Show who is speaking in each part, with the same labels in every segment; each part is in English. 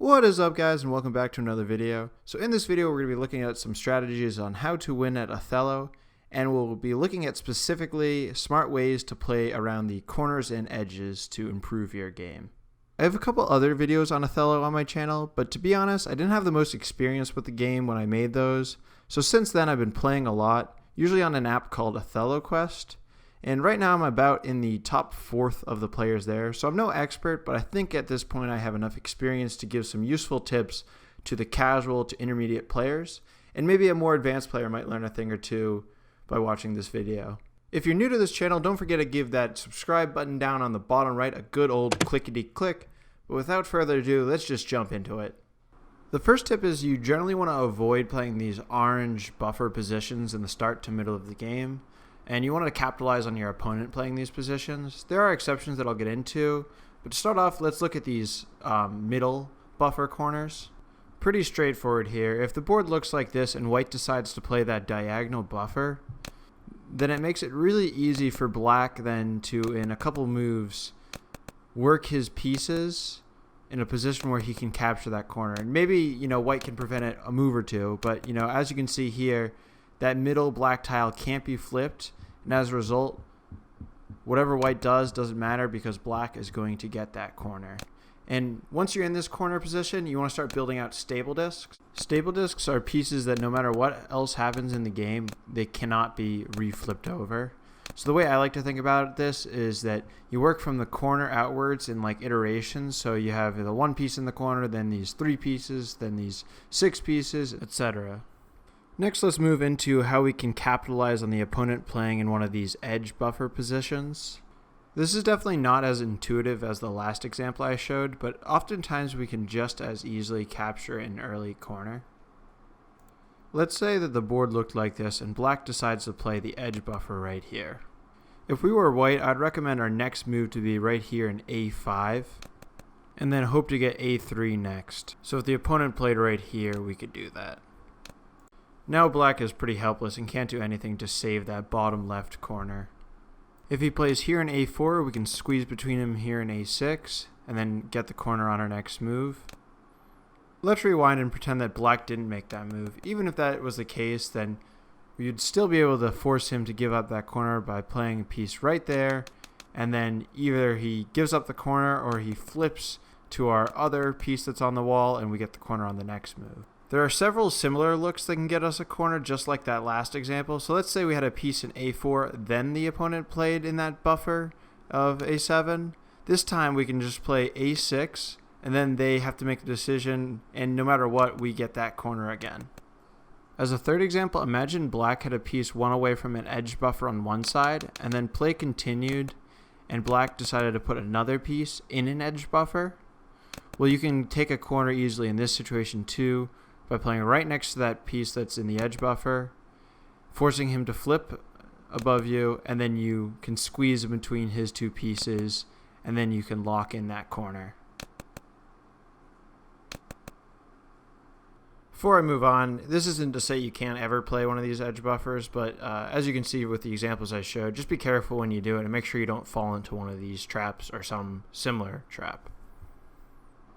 Speaker 1: What is up, guys, and welcome back to another video. So in this video we're going to be looking at some strategies on how to win at Othello, and we'll be looking at specifically smart ways to play around the corners and edges to improve your game. I have a couple other videos on Othello on my channel, but to be honest, I didn't have the most experience with the game when I made those. So since then I've been playing a lot, usually on an app called Othello Quest. And right now I'm about in the top fourth of the players there, so I'm no expert, but I think at this point I have enough experience to give some useful tips to the casual to intermediate players, and maybe a more advanced player might learn a thing or two by watching this video. If you're new to this channel, don't forget to give that subscribe button down on the bottom right a good old clickety-click, but without further ado, let's just jump into it. The first tip is you generally want to avoid playing these orange buffer positions in the start to middle of the game. And you want to capitalize on your opponent playing these positions. There are exceptions that I'll get into, but to start off, let's look at these middle buffer corners. Pretty straightforward here. If the board looks like this and white decides to play that diagonal buffer, then it makes it really easy for black then to, in a couple moves, work his pieces in a position where he can capture that corner. And maybe, white can prevent it a move or two, but, as you can see here, that middle black tile can't be flipped, and as a result, whatever white does doesn't matter because black is going to get that corner. And once you're in this corner position, you want to start building out stable discs. Stable discs are pieces that no matter what else happens in the game, they cannot be reflipped over. So the way I like to think about this is that you work from the corner outwards in like iterations. So you have the one piece in the corner, then these three pieces, then these six pieces, etc. Next, let's move into how we can capitalize on the opponent playing in one of these edge buffer positions. This is definitely not as intuitive as the last example I showed, but oftentimes we can just as easily capture an early corner. Let's say that the board looked like this and black decides to play the edge buffer right here. If we were white, I'd recommend our next move to be right here in A5, and then hope to get A3 next. So if the opponent played right here, we could do that. Now black is pretty helpless and can't do anything to save that bottom left corner. If he plays here in A4, we can squeeze between him here in A6 and then get the corner on our next move. Let's rewind and pretend that black didn't make that move. Even if that was the case, then we'd still be able to force him to give up that corner by playing a piece right there, and then either he gives up the corner or he flips to our other piece that's on the wall and we get the corner on the next move. There are several similar looks that can get us a corner just like that last example. So let's say we had a piece in A4, then the opponent played in that buffer of A7. This time we can just play A6, and then they have to make a decision, and no matter what, we get that corner again. As a third example, imagine black had a piece one away from an edge buffer on one side, and then play continued, and black decided to put another piece in an edge buffer. Well, you can take a corner easily in this situation too, by playing right next to that piece that's in the edge buffer, forcing him to flip above you, and then you can squeeze in between his two pieces, and then you can lock in that corner. Before I move on, this isn't to say you can't ever play one of these edge buffers, but as you can see with the examples I showed, just be careful when you do it and make sure you don't fall into one of these traps or some similar trap.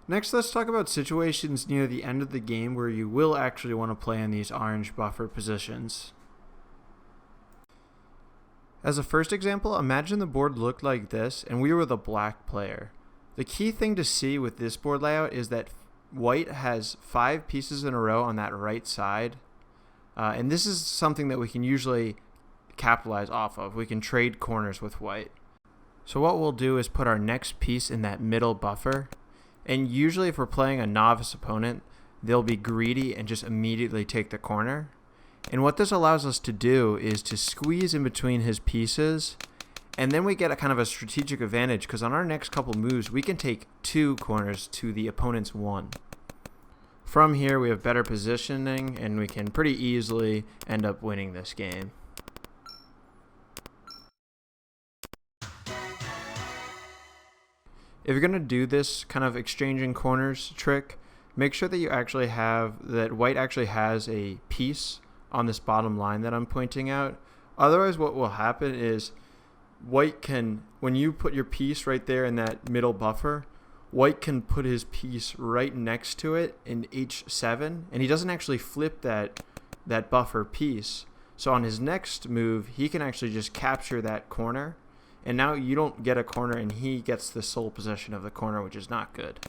Speaker 1: Next, let's talk about situations near the end of the game where you will actually want to play in these orange buffer positions. As a first example, imagine the board looked like this and we were the black player. The key thing to see with this board layout is that white has 5 pieces in a row on that right side, and this is something that we can usually capitalize off of. We can trade corners with white. So what we'll do is put our next piece in that middle buffer. And usually if we're playing a novice opponent, they'll be greedy and just immediately take the corner. And what this allows us to do is to squeeze in between his pieces, and then we get a kind of a strategic advantage because on our next couple moves, we can take 2 corners to the opponent's 1. From here, we have better positioning, and we can pretty easily end up winning this game. If you're going to do this kind of exchanging corners trick, make sure that you actually that white actually has a piece on this bottom line that I'm pointing out. Otherwise, what will happen is white can, when you put your piece right there in that middle buffer, white can put his piece right next to it in h7, and he doesn't actually flip that buffer piece. So on his next move, he can actually just capture that corner, and now you don't get a corner, and he gets the sole possession of the corner, which is not good.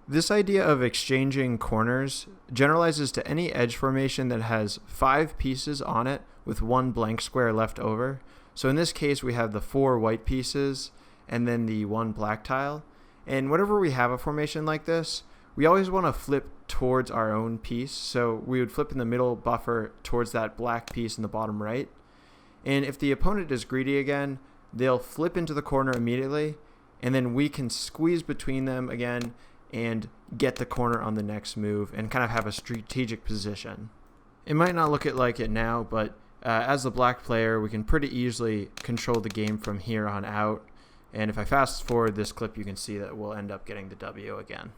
Speaker 1: This idea of exchanging corners generalizes to any edge formation that has 5 pieces on it with 1 blank square left over. So in this case, we have the 4 white pieces and then the 1 black tile. And whenever we have a formation like this, we always want to flip towards our own piece. So we would flip in the middle buffer towards that black piece in the bottom right. And if the opponent is greedy again, they'll flip into the corner immediately, and then we can squeeze between them again and get the corner on the next move and kind of have a strategic position. It might not look like it now, but as the black player, we can pretty easily control the game from here on out. And if I fast forward this clip, you can see that we'll end up getting the W again.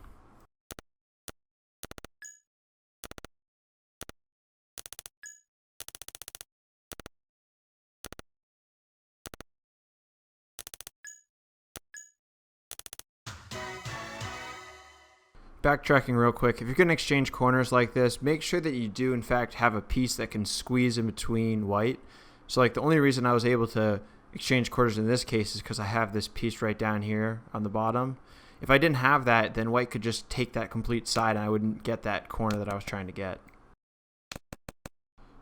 Speaker 1: Backtracking real quick, if you're going to exchange corners like this, make sure that you do in fact have a piece that can squeeze in between white. So like the only reason I was able to exchange corners in this case is because I have this piece right down here on the bottom. If I didn't have that, then white could just take that complete side and I wouldn't get that corner that I was trying to get.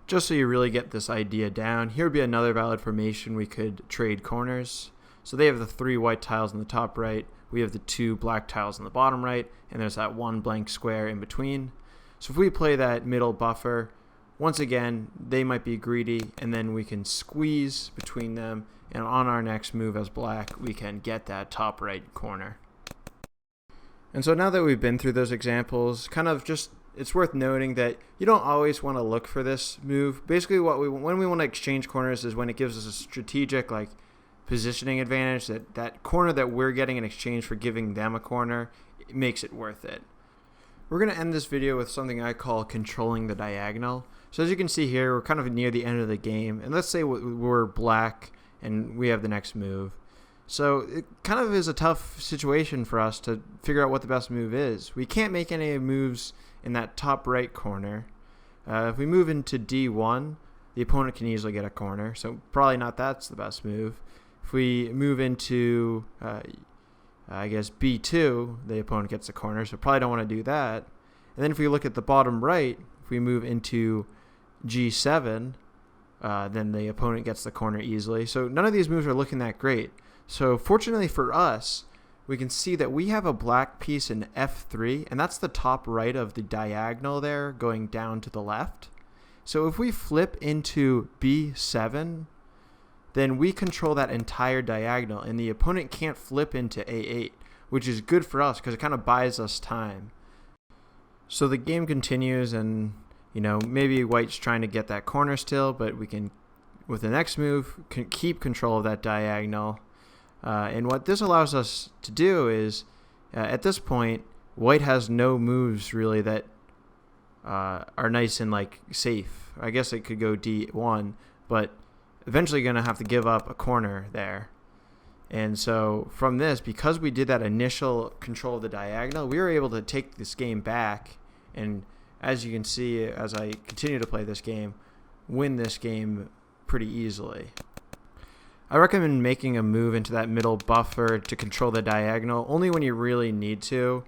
Speaker 1: Just so you really get this idea down, here would be another valid formation we could trade corners. So they have the 3 white tiles in the top right, we have the 2 black tiles in the bottom right, and there's that 1 blank square in between. So if we play that middle buffer, once again, they might be greedy, and then we can squeeze between them, and on our next move as black, we can get that top right corner. And so now that we've been through those examples, it's worth noting that you don't always want to look for this move. Basically, when we want to exchange corners is when it gives us a strategic positioning advantage, that corner that we're getting in exchange for giving them a corner, it makes it worth it. We're going to end this video with something I call controlling the diagonal. So as you can see here, we're kind of near the end of the game, and let's say we're black and we have the next move. So it kind of is a tough situation for us to figure out what the best move is. We can't make any moves in that top right corner. If we move into D1, the opponent can easily get a corner, so probably not that's the best move. If we move into, I guess, B2, the opponent gets a corner, so probably don't want to do that. And then if we look at the bottom right, if we move into G7, then the opponent gets the corner easily. So none of these moves are looking that great. So fortunately for us, we can see that we have a black piece in F3, and that's the top right of the diagonal there going down to the left. So if we flip into B7, then we control that entire diagonal, and the opponent can't flip into A8, which is good for us because it kind of buys us time. So the game continues, and maybe white's trying to get that corner still, but we can, with the next move, keep control of that diagonal. And what this allows us to do is, at this point, white has no moves really that are nice and safe. I guess it could go D1, but eventually going to have to give up a corner there. And so from this, because we did that initial control of the diagonal, we were able to take this game back, and as you can see as I continue to play this game, win this game pretty easily. I recommend making a move into that middle buffer to control the diagonal only when you really need to,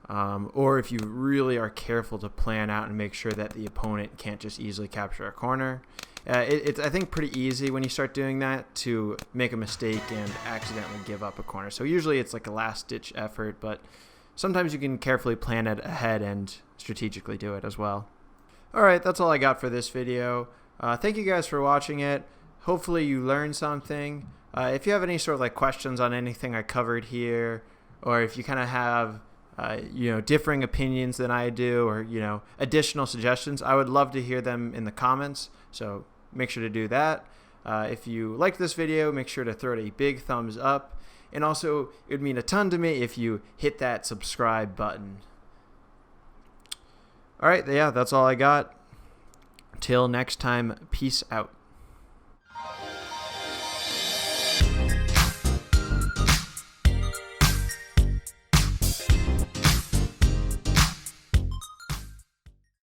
Speaker 1: or if you really are careful to plan out and make sure that the opponent can't just easily capture a corner. It's, I think, pretty easy when you start doing that to make a mistake and accidentally give up a corner. So usually it's like a last-ditch effort, but sometimes you can carefully plan it ahead and strategically do it as well. Alright, that's all I got for this video. Thank you guys for watching it. Hopefully you learned something. If you have any sort of questions on anything I covered here, or if you kind of have differing opinions than I do, or additional suggestions, I would love to hear them in the comments. So make sure to do that. If you liked this video, make sure to throw it a big thumbs up, and also it would mean a ton to me if you hit that subscribe button. Alright, yeah, that's all I got. Till next time, peace out.